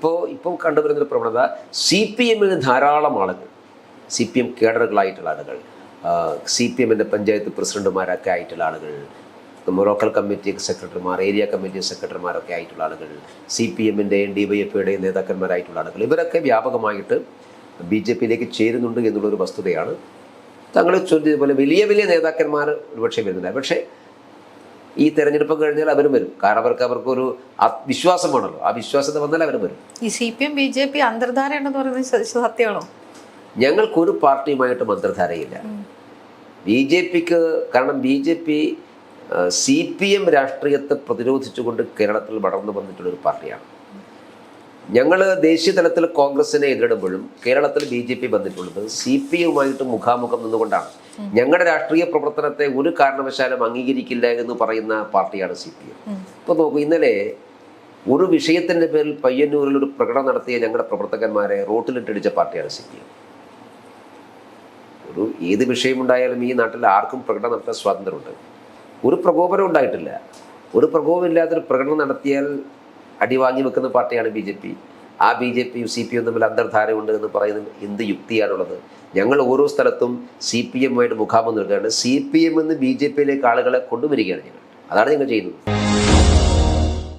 ഇപ്പോൾ കണ്ടുവരുന്നൊരു പ്രവണത CPM-ന് ധാരാളം ആളുകൾ, CPM കേഡറുകളായിട്ടുള്ള ആളുകൾ, CPM-ൻ്റെ പഞ്ചായത്ത് പ്രസിഡന്റുമാരൊക്കെ ആയിട്ടുള്ള ആളുകൾ, ലോക്കൽ കമ്മിറ്റി സെക്രട്ടറിമാർ, ഏരിയ കമ്മിറ്റി സെക്രട്ടറിമാരൊക്കെ ആയിട്ടുള്ള ആളുകൾ, CPM-ൻ്റെയും DYFIയുടെയും നേതാക്കന്മാരായിട്ടുള്ള ആളുകൾ, ഇവരൊക്കെ വ്യാപകമായിട്ട് BJP-യിലേക്ക് ചേരുന്നുണ്ട് എന്നുള്ളൊരു വസ്തുതയാണ്. തങ്ങൾ ചോദിച്ചതുപോലെ വലിയ വലിയ നേതാക്കന്മാർ ഒരുപക്ഷെ വരുന്നില്ല. പക്ഷേ ഈ തെരഞ്ഞെടുപ്പ് കഴിഞ്ഞാൽ അവരും വരും. കാരണം അവർക്കൊരു വിശ്വാസമാണല്ലോ. ആ വിശ്വാസത വന്നാൽ അവരും വരും. ഈ CPM BJP അന്തർധാര ഉണ്ടെന്ന് പറയുന്നത് സത്യമാണോ? ഞങ്ങൾക്കൊരു പാർട്ടിയുമായിട്ടും അന്തർധാരയില്ല. BJPക്ക്, കാരണം BJP CPM രാഷ്ട്രീയത്തെ പ്രതിരോധിച്ചുകൊണ്ട് കേരളത്തിൽ വളർന്നു വന്നിട്ടുള്ളൊരു പാർട്ടിയാണ്. ഞങ്ങൾ ദേശീയ തലത്തിൽ കോൺഗ്രസിനെ എതിരിടുമ്പോഴും കേരളത്തിൽ BJP വന്നിട്ടുള്ളത് CPM-യുമായിട്ട് മുഖാമുഖം നിന്നുകൊണ്ടാണ്. ഞങ്ങളുടെ രാഷ്ട്രീയ പ്രവർത്തനത്തെ ഒരു കാരണവശാലും അംഗീകരിക്കില്ല എന്ന് പറയുന്ന പാർട്ടിയാണ് CPM. ഇപ്പോൾ നോക്കൂ, ഇന്നലെ ഒരു വിഷയത്തിൻ്റെ പേരിൽ പയ്യന്നൂരിൽ ഒരു പ്രകടനം നടത്തിയ ഞങ്ങളുടെ പ്രവർത്തകന്മാരെ റോട്ടിലിട്ടടിച്ച പാർട്ടിയാണ് CPM. ഏത് വിഷയമുണ്ടായാലും ഈ നാട്ടിൽ ആർക്കും പ്രകടനം നടത്താൻ സ്വാതന്ത്ര്യമുണ്ട്. ഒരു പ്രകോപനം ഉണ്ടായിട്ടില്ല. ഒരു പ്രകോപനമില്ലാത്തൊരു പ്രകടനം നടത്തിയാൽ അടി വാങ്ങി വെക്കുന്ന പാർട്ടിയാണ് BJP. ആ BJP-യും CPM തമ്മിൽ അന്തർധാരയുണ്ട് എന്ന് പറയുന്നത് എന്ത് യുക്തിയാണുള്ളത്? ഞങ്ങൾ ഓരോ സ്ഥലത്തും CPM-ആയിട്ട് മുഖാമുഖം നിൽക്കുകയാണ്. CPM-ന്ന് BJP-യിലേക്ക് ആളുകളെ കൊണ്ടുവരികയാണ് ഞങ്ങൾ. അതാണ് ഞങ്ങൾ ചെയ്യുന്നത്.